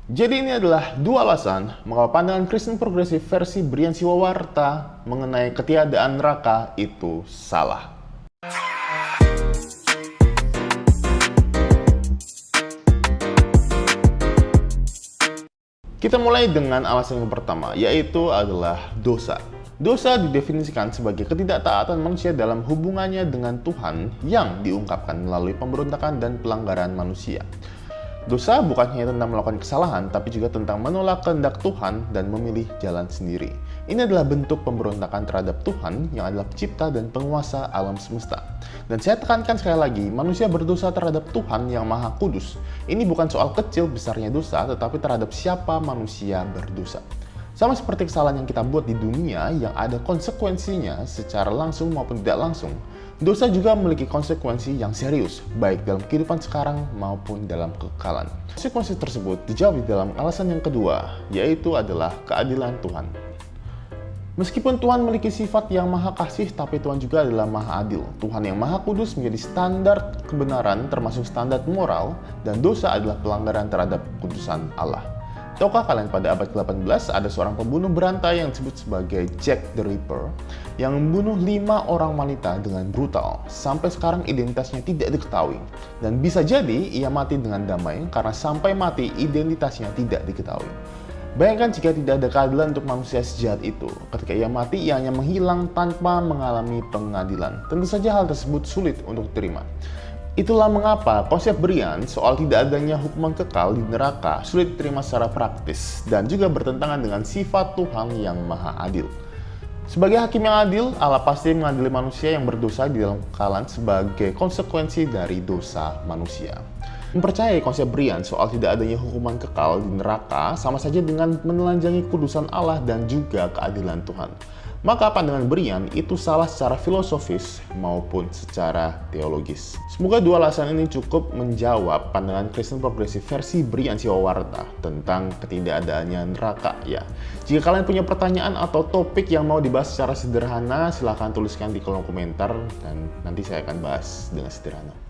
Jadi ini adalah dua alasan mengapa pandangan Kristen progresif versi Brian Siwawarta mengenai ketiadaan neraka itu salah. Kita mulai dengan alasan yang pertama, yaitu adalah dosa. Dosa didefinisikan sebagai ketidaktaatan manusia dalam hubungannya dengan Tuhan yang diungkapkan melalui pemberontakan dan pelanggaran manusia. Dosa bukan hanya tentang melakukan kesalahan, tapi juga tentang menolak kehendak Tuhan dan memilih jalan sendiri. Ini adalah bentuk pemberontakan terhadap Tuhan yang adalah pencipta dan penguasa alam semesta. Dan saya tekankan sekali lagi, manusia berdosa terhadap Tuhan yang Maha Kudus. Ini bukan soal kecil besarnya dosa, tetapi terhadap siapa manusia berdosa. Sama seperti kesalahan yang kita buat di dunia yang ada konsekuensinya secara langsung maupun tidak langsung, dosa juga memiliki konsekuensi yang serius, baik dalam kehidupan sekarang maupun dalam kekekalan. Konsekuensi tersebut dijawab di dalam alasan yang kedua, yaitu adalah keadilan Tuhan. Meskipun Tuhan memiliki sifat yang maha kasih, tapi Tuhan juga adalah maha adil. Tuhan yang maha kudus menjadi standar kebenaran termasuk standar moral, dan dosa adalah pelanggaran terhadap kudusan Allah. Tahukah kalian pada abad ke-18 ada seorang pembunuh berantai yang disebut sebagai Jack the Ripper yang membunuh 5 orang wanita dengan brutal. Sampai sekarang identitasnya tidak diketahui. Dan bisa jadi ia mati dengan damai karena sampai mati identitasnya tidak diketahui. Bayangkan jika tidak ada keadilan untuk manusia sejahat itu. Ketika ia mati, ia hanya menghilang tanpa mengalami pengadilan. Tentu saja hal tersebut sulit untuk diterima. Itulah mengapa konsep Brian soal tidak adanya hukuman kekal di neraka sulit diterima secara praktis dan juga bertentangan dengan sifat Tuhan yang maha adil. Sebagai hakim yang adil, Allah pasti mengadili manusia yang berdosa di dalam kekalahan sebagai konsekuensi dari dosa manusia. Mempercayai konsep Brian soal tidak adanya hukuman kekal di neraka sama saja dengan menelanjangi kudusan Allah dan juga keadilan Tuhan. Maka pandangan Brian itu salah secara filosofis maupun secara teologis. Semoga dua alasan ini cukup menjawab pandangan Kristen progresif versi Brian Siwawarta tentang ketidakadaannya neraka ya. Jika kalian punya pertanyaan atau topik yang mau dibahas secara sederhana, silahkan tuliskan di kolom komentar dan nanti saya akan bahas dengan sederhana.